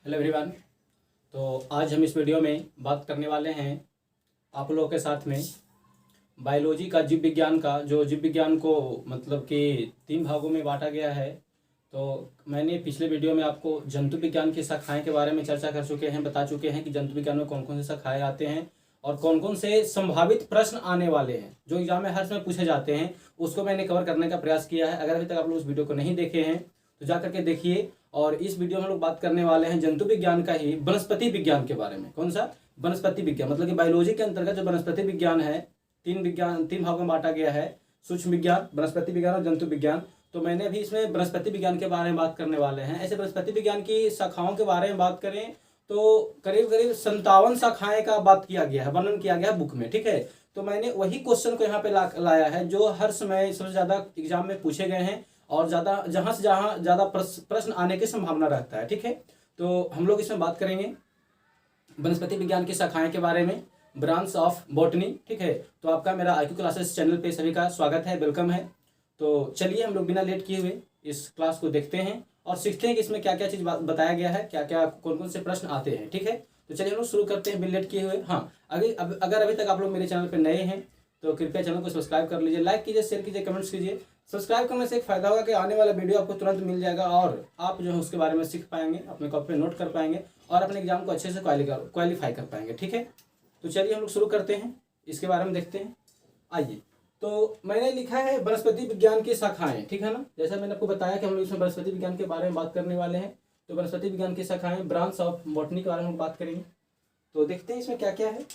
Hello everyone. तो आज हम इस वीडियो में बात करने वाले हैं आप लोगों के साथ में बायोलॉजी का, जीव विज्ञान का, जो जीव विज्ञान को मतलब कि 3 भागों में बांटा गया है। तो मैंने पिछले वीडियो में आपको जंतु विज्ञान की शाखाएं के बारे में चर्चा कर चुके हैं, बता चुके हैं कि जंतु विज्ञान में कौन कौन से शाखाएं आते हैं और कौन कौन से संभावित प्रश्न आने वाले हैं जो एग्जाम में हर समय पूछे जाते हैं, उसको मैंने कवर करने का प्रयास किया है। अगर अभी तक आप लोग उस वीडियो को नहीं देखे हैं तो जा करके देखिए। और इस वीडियो में हम लोग बात करने वाले हैं जंतु विज्ञान का ही वनस्पति विज्ञान के बारे में। कौन सा? वनस्पति विज्ञान, मतलब कि बायोलॉजी के अंतर्गत जो वनस्पति विज्ञान है, 3 भागों में बांटा गया है, सूक्ष्म विज्ञान, वनस्पति विज्ञान और जंतु विज्ञान। तो मैंने अभी इसमें वनस्पति विज्ञान के बारे में बात करने वाले हैं। ऐसे वनस्पति विज्ञान की शाखाओं के बारे में बात करें तो करीब करीब 57 शाखाएं का बात किया गया है, वर्णन किया गया है बुक में। ठीक है, तो मैंने वही क्वेश्चन को यहाँ पे लाया है जो हर समय सबसे ज्यादा एग्जाम में पूछे गए हैं और जहां से ज्यादा प्रश्न आने की संभावना रहता है। ठीक है, तो हम लोग इसमें बात करेंगे वनस्पति विज्ञान की शाखाएं के बारे में, ब्रांच ऑफ बॉटनी। ठीक है, तो आपका मेरा आईक्यू क्लासेस चैनल पे सभी का स्वागत है, वेलकम है। तो चलिए हम लोग बिना लेट किए हुए इस क्लास को देखते हैं और सीखते हैं कि इसमें क्या क्या चीज बताया गया है, क्या क्या कौन कौन से प्रश्न आते हैं। ठीक है, तो चलिए हम लोग शुरू करते हैं बिना लेट किए हुए। हाँ, अगर अभी तक आप लोग मेरे चैनल पर नए हैं तो कृपया चैनल को सब्सक्राइब कर लीजिए, लाइक कीजिए, शेयर कीजिए, कमेंट्स कीजिए। सब्सक्राइब करने से एक फायदा होगा कि आने वाला वीडियो आपको तुरंत मिल जाएगा और आप जो है उसके बारे में सीख पाएंगे, अपने कॉपी पे नोट कर पाएंगे और अपने एग्जाम को अच्छे से क्वालिफाई कर पाएंगे। ठीक है, तो चलिए हम लोग शुरू करते हैं, इसके बारे में देखते हैं। आइए, तो मैंने लिखा है वनस्पति विज्ञान की शाखाएं। ठीक है ना, जैसा मैंने आपको बताया कि हम लोग इसमें वनस्पति विज्ञान के बारे में बात करने वाले हैं। तो वनस्पति विज्ञान की शाखाएं, ब्रांच ऑफ बॉटनी के बारे में बात करेंगे। तो देखते हैं इसमें क्या क्या है।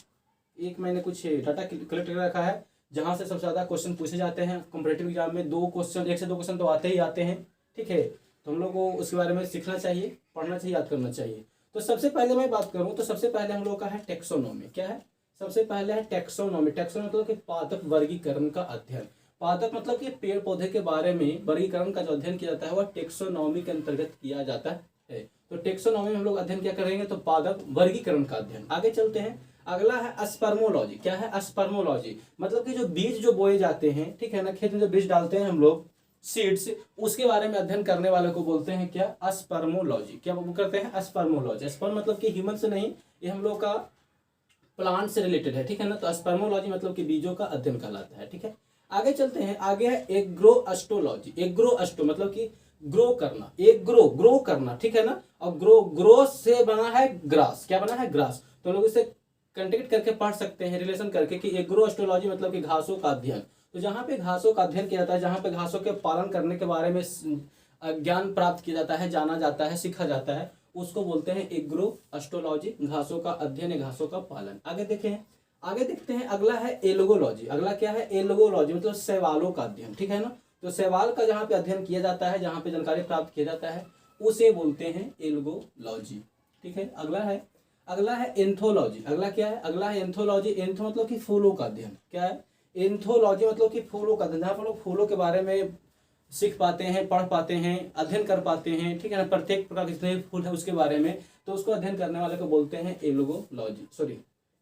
एक मैंने कुछ डाटा कलेक्ट कर रखा है जहां से सबसे ज्यादा क्वेश्चन पूछे जाते हैं कॉम्पिटिटिव एग्जाम में। 1 से 2 क्वेश्चन तो आते ही आते हैं। ठीक है, तो हम लोग को उसके बारे में सीखना चाहिए, पढ़ना चाहिए, याद करना चाहिए। तो सबसे पहले मैं बात करूं तो सबसे पहले हम लोग का है टेक्सोनॉमी। क्या है? सबसे पहले है टेक्सोनॉमी। टेक्सोनॉमी मतलब कि पादप वर्गीकरण का अध्ययन। पादप मतलब कि पेड़ पौधे के बारे में वर्गीकरण का जो अध्ययन किया जाता है वह टेक्सोनॉमी के अंतर्गत किया जाता है। तो टेक्सोनॉमी में हम लोग अध्ययन क्या करेंगे? तो पादप वर्गीकरण का अध्ययन। आगे चलते हैं, अगला है स्पर्मोलॉजी। क्या है? स्पर्मोलॉजी मतलब कि जो बीज जो बोए जाते हैं, ठीक है ना, खेत में जो बीज डालते हैं हम लोग, सीड्स, उसके बारे में अध्ययन करने वाले को बोलते हैं क्या? स्पर्मोलॉजी। क्या वो करते हैं? स्पर्मोलॉजी। स्पर्म मतलब कि ह्यूमन से नहीं, ये हम लोग का प्लांट से रिलेटेड है। ठीक है ना, तो स्पर्मोलॉजी मतलब कि बीजों का अध्ययन कहलाता है। ठीक है, आगे चलते हैं, आगे है एग्रोएस्ट्रोलॉजी। एग्रोएस्ट्रो मतलब कि ग्रो करना, ग्रो करना। ठीक है ना, और ग्रो से बना है ग्रास। क्या बना है? ग्रास। तो लोग इसे कंटेक्ट करके पढ़ सकते हैं, रिलेशन करके, कि एग्रोएस्ट्रोलॉजी मतलब कि घासों का अध्ययन। तो जहाँ पे घासों का अध्ययन किया जाता है, जहाँ पे घासों के पालन करने के बारे में ज्ञान प्राप्त किया जाता है, जाना जाता है, सीखा जाता है, उसको बोलते हैं एग्रोएस्ट्रोलॉजी, घासों का अध्ययन, घासों का पालन। आगे देखते हैं, अगला है एल्गोलॉजी। अगला क्या है? एल्गोलॉजी मतलब शैवालों का अध्ययन। ठीक है ना, तो शैवाल का जहाँ पे अध्ययन किया जाता है, जहाँ पे जानकारी प्राप्त किया जाता है, उसे बोलते हैं एल्गोलॉजी। ठीक है, अगला है एंथोलॉजी। अगला क्या है? अगला है एंथोलॉजी। एंथो मतलब कि फूलों का अध्ययन। क्या है? एंथोलॉजी मतलब कि फूलों का अध्ययन, जहाँ पर लोग फूलों के बारे में सीख पाते हैं, पढ़ पाते हैं, अध्ययन कर पाते हैं। ठीक है ना, प्रत्येक प्रकार के जितने फूल है उसके बारे में, तो उसको अध्ययन करने वाले को बोलते हैं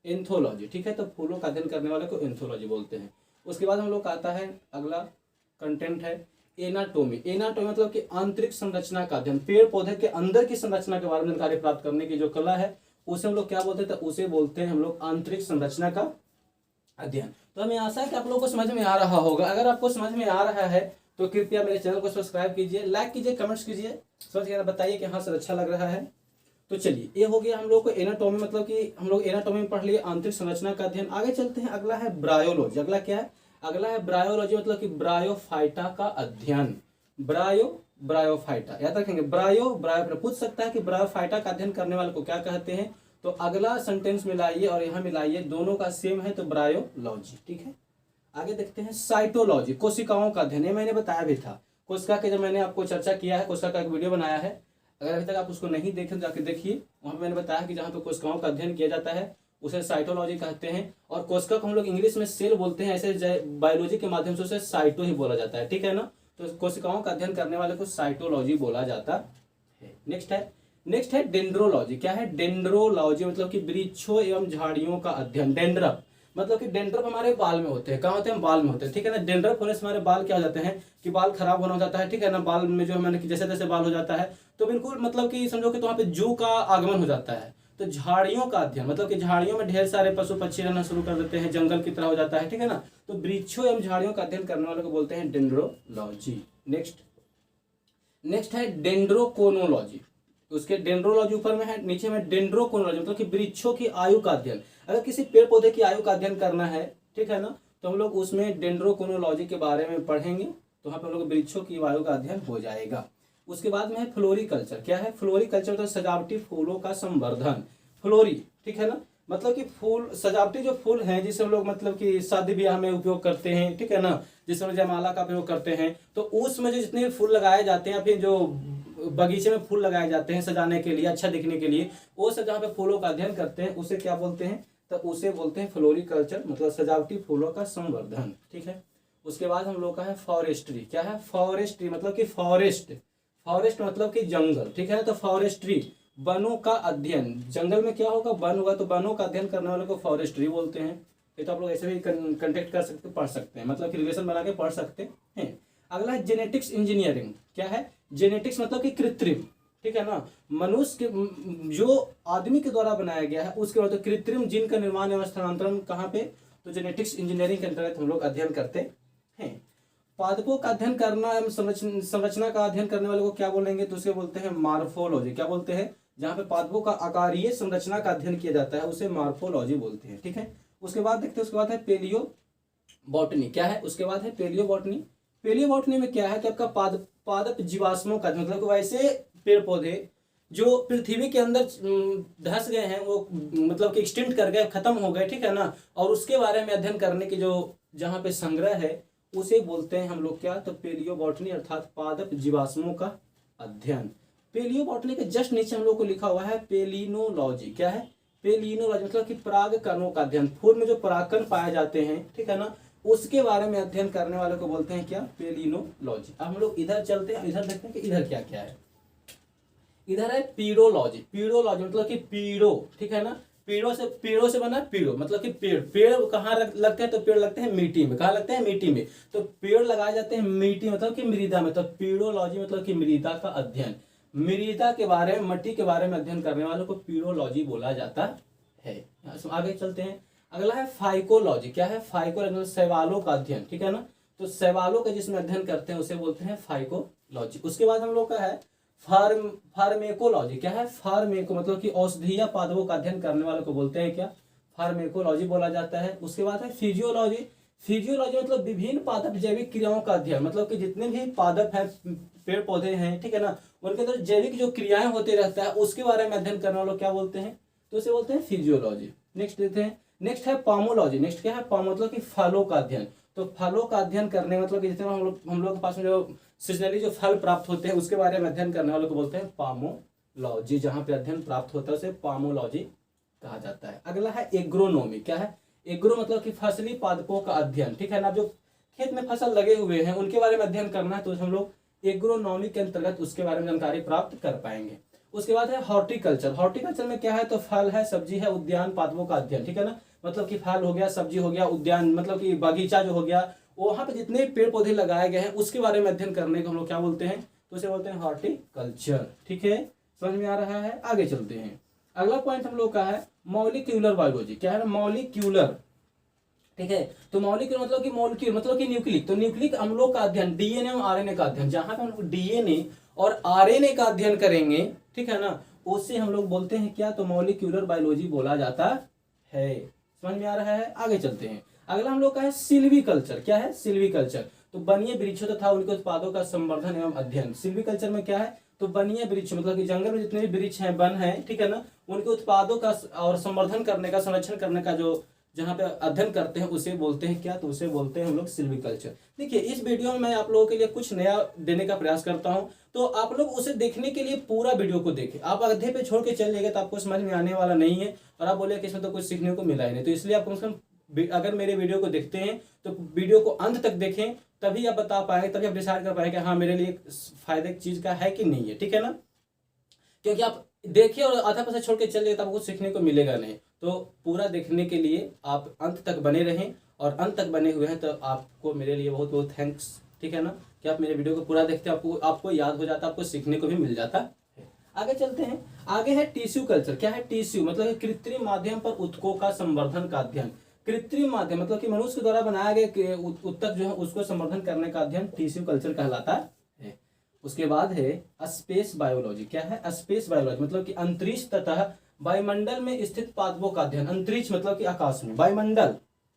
एंथोलॉजी। ठीक है, तो फूलों का अध्ययन करने वाले को एंथोलॉजी बोलते हैं। उसके बाद हम लोग का आता है, अगला कंटेंट है एनाटोमी। एनाटोमी मतलब कि आंतरिक संरचना का अध्ययन, पेड़ पौधे के अंदर की संरचना के बारे में जानकारी प्राप्त करने की जो कला है, उसे हम लोग क्या बोलते हैं? तो उसे बोलते हैं हम लोग आंतरिक संरचना का अध्ययन। तो हमें आशा है कि आप लोगों को समझ में आ रहा होगा। अगर आपको समझ में आ रहा है तो कृपया मेरे चैनल को सब्सक्राइब कीजिए, लाइक कीजिए, कमेंट्स कीजिए, समझ के बताइए कि हाँ सर अच्छा लग रहा है। तो चलिए, ये हो गया हम लोग को एनाटोमी, मतलब कि हम लोग एनाटोमी में पढ़ लिए आंतरिक संरचना का अध्ययन। आगे चलते हैं, अगला है ब्रायोलॉजी। अगला क्या है? अगला है ब्रायोलॉजी मतलब कि ब्रायोफाइटा का अध्ययन। ब्रायोफाइटा याद रखेंगे। ब्रायो पूछ सकता है कि ब्रायोफाइटा का अध्ययन करने वाले को क्या कहते हैं? तो अगला सेंटेंस मिलाइए और यहाँ मिलाइए, दोनों का सेम है, तो ब्रायोलॉजी। ठीक है, आगे देखते हैं साइटोलॉजी, कोशिकाओं का अध्ययन। ये मैंने बताया भी था, कोशिका के जब मैंने आपको चर्चा किया है, कोशिका का एक वीडियो बनाया है, अगर अभी तक आप उसको नहीं देखे तो जाके देखिए। वहां पे मैंने बताया कि जहाँ पे कोशिकाओं का अध्ययन किया जाता है उसे साइटोलॉजी कहते हैं। और कोशिका को हम लोग इंग्लिश में सेल बोलते हैं, ऐसे बायोलॉजी के माध्यम से उसे साइटो ही बोला जाता है। ठीक है ना, तो कोशिकाओं का अध्ययन करने वाले को साइटोलॉजी बोला जाता है। नेक्स्ट है डेंड्रोलॉजी। क्या है? डेंड्रोलॉजी मतलब कि वृक्षों एवं झाड़ियों का अध्ययन। डेंड्रम मतलब कि डेंड्रफ हमारे बाल में होते हैं। कहाँ होते हैं? बाल में होते हैं, ठीक है ना। डेंड्रफ होने से हमारे बाल क्या हो जाते हैं कि बाल खराब होना हो जाता है, ठीक है ना। बाल में जो मैंने जैसे जैसे बाल हो जाता है तो बिल्कुल मतलब कि समझो कि तो वहाँ पे जू का आगमन हो जाता है। तो झाड़ियों का अध्ययन, मतलब कि झाड़ियों में ढेर सारे पशु पक्षी रहना शुरू कर देते हैं, जंगल की तरह हो जाता है, ठीक है ना। तो वृक्षों एवं झाड़ियों का अध्ययन करने वालों को बोलते हैं डेंड्रोलॉजी। नेक्स्ट है डेंड्रोकोनोलॉजी। उसके डेंड्रोलॉजी ऊपर में है, नीचे में डेंड्रोकोनोलॉजी, मतलब कि वृक्षों की आयु का अध्ययन। अगर किसी पेड़ पौधे की आयु का अध्ययन करना है, ठीक है ना, तो हम लोग उसमें डेंड्रोकोनोलॉजी के बारे में पढ़ेंगे। तो वहाँ पे हम लोग वृक्षों की आयु का अध्ययन हो जाएगा। उसके बाद में है फ्लोरिकल्चर। क्या है? फ्लोरिकल्चर तो सजावटी फूलों का संवर्धन। फ्लोरी, ठीक है ना, मतलब कि फूल, सजावटी जो फूल हैं जिसे हम लोग मतलब कि शादी ब्याह में उपयोग करते हैं, ठीक है ना, जिसमें हम जयमाला का प्रयोग करते हैं, तो उसमें जो जितने फूल लगाए जाते हैं या फिर जो बगीचे में फूल लगाए जाते हैं सजाने के लिए, अच्छा दिखने के लिए, वो सब जहाँ पे फूलों का अध्ययन करते हैं उसे क्या बोलते हैं? तो उसे बोलते हैं फ्लोरिकल्चर, मतलब सजावटी फूलों का संवर्धन, ठीक है। उसके बाद हम लोग का है फॉरेस्ट्री। क्या है? फॉरेस्ट्री मतलब कि फॉरेस्ट मतलब कि जंगल, ठीक है ना। तो फॉरेस्ट्री, वनों का अध्ययन। जंगल में क्या होगा? वन होगा, तो वनों का अध्ययन करने वाले को फॉरेस्ट्री बोलते हैं। ये तो आप लोग ऐसे भी कंटेक्ट कर सकते, पढ़ सकते हैं, मतलब कि रिलेशन बना के पढ़ सकते हैं। अगला है जेनेटिक्स इंजीनियरिंग। क्या है? जेनेटिक्स मतलब कि कृत्रिम, ठीक है ना, मनुष्य के जो आदमी के द्वारा बनाया गया है उसके बाद तो कृत्रिम जीन का निर्माण एवं स्थानांतरण कहाँ पे? तो जेनेटिक्स इंजीनियरिंग के अंतर्गत हम लोग अध्ययन करते हैं। पादपों का अध्ययन करना एवं संरचना का अध्ययन करने वाले को क्या बोलेंगे? तो उसे बोलते हैं मार्फोलॉजी। क्या बोलते हैं? जहाँ पे पादपों का आकारीय संरचना का अध्ययन किया जाता है उसे मार्फोलॉजी बोलते हैं, ठीक है। उसके बाद देखते हैं, उसके बाद है पेलियो बॉटनी। क्या है? उसके बाद है पेलियो बॉटनी। पेलियो बॉटनी में क्या है कि आपका पादप जीवाश्मों का, मतलब वैसे पेड़ पौधे जो पृथ्वी के अंदर धस गए हैं, वो मतलब कि एक्सटिंक्ट कर गए, खत्म हो गए, ठीक है ना, और उसके बारे में अध्ययन करने की जो जहाँ पे संग्रह है उसे बोलते हैं हम लोग क्या? तो पेलियो बॉटनी, अर्थात पादप जीवाश्मों का अध्ययन। पेलियो बॉटनी के जस्ट नीचे हम लोग को लिखा हुआ है पेलिनोलॉजी। क्या है? पेलिनोलॉजी मतलब कि पराग कणों का अध्ययन। फूल में जो परागकण पाए जाते हैं, ठीक है ना, उसके बारे में अध्ययन करने वाले को बोलते हैं क्या? पेलिनोलॉजी। अब हम लोग इधर चलते हैं, इधर देखते हैं कि इधर क्या क्या है। इधर है पीडोलॉजी। पीडोलॉजी मतलब कि पीड़ो, ठीक है ना, पेड़ों से बना पीड़ो, मतलब कि पेड़ कहाँ लगते हैं? तो पेड़ लगते हैं मिट्टी में। कहाँ लगते हैं? मिट्टी में। तो पेड़ लगाए जाते हैं मिट्टी, मतलब कि मृदा में। तो पीडोलॉजी मतलब कि मृदा का अध्ययन, मृदा के बारे में, मिट्टी के बारे में अध्ययन करने वालों को पीडोलॉजी बोला जाता है। आगे चलते हैं। अगला है फाइकोलॉजी। क्या है? फाइकोलॉजी शैवालों का अध्ययन, ठीक है ना। तो शैवालों का जिसमें अध्ययन करते हैं उसे बोलते हैं फाइकोलॉजी। उसके बाद हम लोग का है फार्मेकोलॉजी। क्या है? फार्मेको मतलब कि औषधीय पादपों का अध्ययन करने वालों को बोलते हैं क्या? फार्मेकोलॉजी बोला जाता है। उसके बाद है फिजियोलॉजी। फिजियोलॉजी मतलब विभिन्न पादप जैविक क्रियाओं का अध्ययन, मतलब कि जितने भी पादप हैं, पेड़ पौधे हैं, ठीक है ना, उनके अंदर जैविक जो क्रियाएं होते रहता है उसके बारे में अध्ययन करने वालों क्या बोलते हैं? तो उसे बोलते हैं फिजियोलॉजी। नेक्स्ट देखते हैं। नेक्स्ट है पामोलॉजी। नेक्स्ट क्या है? पामो मतलब कि फलों का अध्ययन। तो फलों का अध्ययन करने मतलब कि जितने हम लोग के पास में जो सीजनली जो फल प्राप्त होते हैं उसके बारे में अध्ययन करने वालों को बोलते हैं पामोलॉजी। जहां पे अध्ययन प्राप्त होता है उसे पामोलॉजी कहा जाता है। अगला है एग्रोनॉमी। क्या है? एग्रो मतलब कि फसली पादपों का अध्ययन, ठीक है ना, जो खेत में फसल लगे हुए हैं उनके बारे में अध्ययन करना है तो हम लोग एग्रोनॉमी के अंतर्गत उसके बारे में जानकारी प्राप्त कर पाएंगे। उसके बाद है हॉर्टिकल्चर। हॉर्टिकल्चर में क्या है? तो फल है, सब्जी है, उद्यान पादपों का अध्ययन, ठीक है ना, मतलब कि फल हो गया, सब्जी हो गया, उद्यान मतलब कि बगीचा जो हो गया, वहां पे जितने पेड़ पौधे लगाए गए हैं उसके बारे में अध्ययन करने को हम लोग क्या बोलते हैं? तो उसे बोलते हैं हॉर्टिकल्चर, ठीक है। समझ में आ रहा है? आगे चलते हैं। अगला पॉइंट हम लोग का है मॉलिक्यूलर बायोलॉजी। क्या है? मॉलिक्यूलर, ठीक है। तो मॉलिक्यूलर मतलब कि मॉलिक्यूल मतलब कि न्यूक्लिक। तो न्यूक्लिक अम्लों का अध्ययन, डीएनए और आरएनए का अध्ययन, जहां पे हम लोग डीएनए और आरएनए का अध्ययन करेंगे, ठीक है ना, उससे हम लोग बोलते हैं क्या? तो मॉलिक्यूलर बायोलॉजी बोला जाता है। समझ में आ रहा है? आगे चलते हैं। अगला हम लोग का है सिल्वीकल्चर। क्या है? सिल्वीकल्चर तो वन्य वृक्षों तथा उनके उत्पादों का संवर्धन एवं अध्ययन। सिल्वीकल्चर में क्या है? तो वन्य वृक्ष मतलब कि जंगल में जितने भी वृक्ष हैं, वन है, ठीक है ना, उनके उत्पादों का और संवर्धन करने का, संरक्षण करने का जो जहाँ पे अध्ययन करते हैं उसे बोलते हैं क्या? तो उसे बोलते हैं हम लोग सिल्वीकल्चर। देखिए, इस वीडियो में मैं आप लोगों के लिए कुछ नया देने का प्रयास करता हूँ, तो आप लोग उसे देखने के लिए पूरा वीडियो को देखें। आप आधे पे छोड़ के चल जाएगा तो आपको समझ में आने वाला नहीं है और आप बोले कि इसमें तो कुछ सीखने को मिला ही नहीं। तो इसलिए आप कम से कम अगर मेरे वीडियो को देखते हैं तो वीडियो को अंत तक देखें, तभी आप बता पाएंगे, तभी आप डिसाइड कर पाएंगे कि हाँ मेरे लिए फायदे की चीज का है कि नहीं है, ठीक है ना। क्योंकि आप देखिए और आधा पैसा छोड़ के चल जाए तो आपको कुछ सीखने को मिलेगा नहीं। तो पूरा देखने के लिए आप अंत तक बने रहें, और अंत तक बने हुए हैं तो आपको मेरे लिए बहुत बहुत थैंक्स, ठीक है ना, कि आप मेरे वीडियो को पूरा देखते हैं, आपको याद हो जाता है, आपको सीखने को भी मिल जाता है। आगे चलते हैं। आगे है टिश्यू कल्चर। क्या है टिश्यू? मतलब कृत्रिम माध्यम पर ऊतकों का संवर्धन का अध्ययन। कृत्रिम माध्यम मतलब कि मनुष्य द्वारा बनाया गया ऊतक जो है उसको संवर्धन करने का अध्ययन टिश्यू कल्चर कहलाता है। उसके बाद है स्पेस बायोलॉजी। क्या है? स्पेस बायोलॉजी मतलब कि अंतरिक्ष तथा वायुमंडल में स्थित पादपों का अध्ययन। अंतरिक्ष मतलब कि आकाश में, वायुमंडल,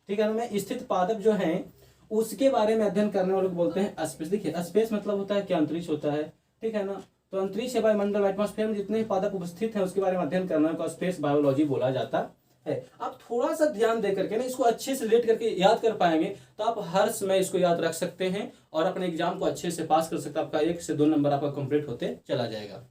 ठीक है ना, में स्थित पादप जो हैं उसके बारे में अध्ययन करने वालों को बोलते हैं स्पेस। देखिए स्पेस मतलब होता है क्या? अंतरिक्ष होता है, ठीक है ना। तो अंतरिक्ष या वायुमंडल, एटमॉस्फेयर में जितने पादप उपस्थित हैं उसके बारे में अध्ययन करने को स्पेस बायोलॉजी बोला जाता है। आप थोड़ा सा ध्यान दे करके ना इसको अच्छे से रिलेट करके याद कर पाएंगे तो आप हर समय इसको याद रख सकते हैं और अपने एग्जाम को अच्छे से पास कर सकते हैं। आपका 1 से 2 नंबर आपका कंप्लीट होते चला जाएगा,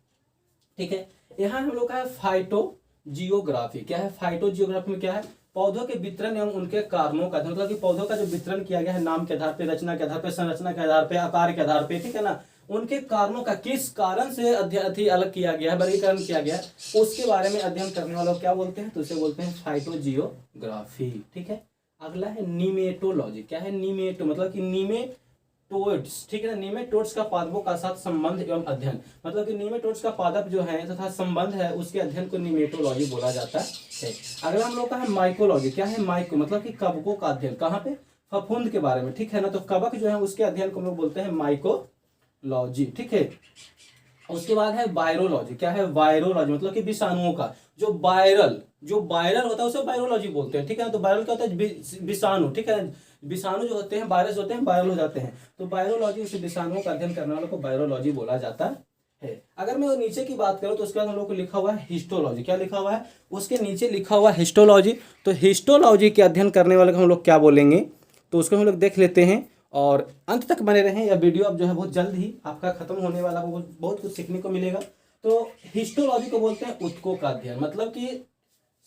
ठीक है। यहाँ हम लोग का है फाइटो जियोग्राफी। क्या है? फाइटो जियोग्राफी में क्या है? पौधों के वितरण एवं उनके कारणों का, मतलब कि पौधों का जो वितरण किया गया है नाम के आधार पे, रचना के आधार पे, संरचना के आधार पे, आकार के आधार पे, ठीक है ना, उनके कारणों का, किस कारण से अध्ययन अलग किया गया है, वर्गीकरण किया गया है, उसके बारे में अध्ययन करने वालों को क्या बोलते हैं? तो उसे बोलते हैं फाइटो जियोग्राफी, ठीक है। अगला है निमेटोलॉजी। क्या है? निमेटो मतलब कि निमेटोड्स, ठीक है ना, निमेटोड्स का पादपों का साथ संबंध एवं अध्ययन, मतलब कि निमेटोड्स का पादप जो है तथा संबंध है उसके अध्ययन को निमेटोलॉजी बोला जाता है। अगला हम लोग का है माइकोलॉजी। क्या है? माइको मतलब कि कवकों का अध्ययन। कहाँ पे? फफूंद के बारे में, ठीक है ना। तो कवक जो है उसके अध्ययन को हम लोग बोलते हैं माइकोलॉजी, ठीक है। उसके बाद है वायरोलॉजी। क्या है? वायरोलॉजी मतलब कि विषाणुओं का जो वायरल होता है उसे वायरोलॉजी बोलते हैं, ठीक है ना। तो वायरल क्या होता है? विषाणु, ठीक है। विषाणु जो होते हैं, वायरस होते हैं, वायरल हो जाते हैं। तो वायरोलॉजी उसे विषाणुओं का अध्ययन करने वालों को वायरोलॉजी बोला जाता है। अगर मैं नीचे की बात करूं तो उसके बाद हम लोग को लिखा हुआ है हिस्टोलॉजी। क्या लिखा हुआ है? उसके नीचे लिखा हुआ है हिस्टोलॉजी। तो हिस्टोलॉजी के अध्ययन करने वाले को हम लोग क्या बोलेंगे? तो उसको हम लोग देख लेते हैं और अंत तक बने रहें। यह वीडियो अब जो है बहुत जल्द ही आपका खत्म होने वाला, बहुत कुछ सीखने को मिलेगा। तो हिस्टोलॉजी को बोलते हैं ऊतकों का अध्ययन, मतलब कि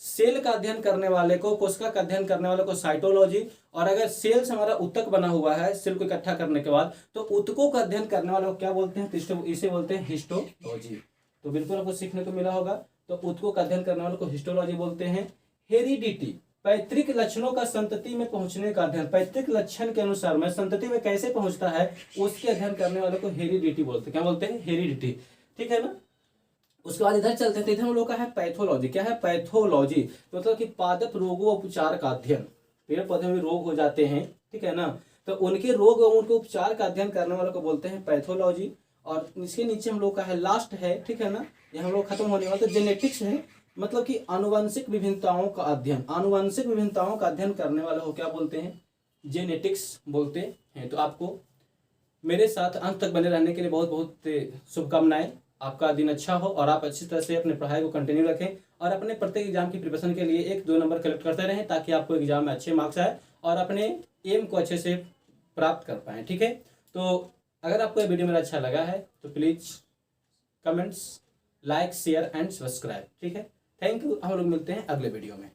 सेल का अध्ययन करने वाले को, कोशिका का अध्ययन करने वाले को साइटोलॉजी, और अगर सेल से हमारा ऊतक बना हुआ है सेल को इकट्ठा करने के बाद तो ऊतकों का अध्ययन करने वाले को क्या बोलते हैं? तो इसे बोलते हैं हिस्टोलॉजी। तो बिल्कुल आपको सीखने को मिला होगा। तो ऊतकों का अध्ययन करने वाले को हिस्टोलॉजी बोलते हैं। हेरिडिटी, पैतृक लक्षणों का संतति में पहुंचने का अध्ययन, पैतृक लक्षण के अनुसार में संतति में कैसे पहुंचता है उसके अध्ययन करने वाले को हेरिडिटी बोलते हैं। क्या बोलते हैं? हेरिडिटी, ठीक है ना। उसके बाद इधर चलते हैं, इधर हम लोग का है पैथोलॉजी। क्या है? पैथोलॉजी मतलब कि पादप रोगों उपचार का अध्ययन। पेड़ पौधे में रोग हो जाते हैं, ठीक है ना, तो उनके रोग और उनके उपचार का अध्ययन करने वालों को बोलते हैं पैथोलॉजी। और इसके नीचे हम लोग का है लास्ट है, ठीक है ना, ये हम लोग खत्म होने वाला। तो जेनेटिक्स है मतलब कि आनुवंशिक विभिन्नताओं का अध्ययन। आनुवंशिक विभिन्नताओं का अध्ययन करने वाले को क्या बोलते हैं? जेनेटिक्स बोलते हैं। तो आपको मेरे साथ अंत तक बने रहने के लिए बहुत बहुत शुभकामनाएं। आपका दिन अच्छा हो और आप अच्छी तरह से अपने पढ़ाई को कंटिन्यू रखें और अपने प्रत्येक एग्जाम की प्रिपरेशन के लिए 1-2 नंबर कलेक्ट करते रहें ताकि आपको एग्जाम में अच्छे मार्क्स आए और अपने एम को अच्छे से प्राप्त कर पाएँ, ठीक है। तो अगर आपको ये वीडियो मेरा अच्छा लगा है तो please comments, like, share and subscribe, ठीक है। Thank you. हम लोग मिलते हैं अगले वीडियो में।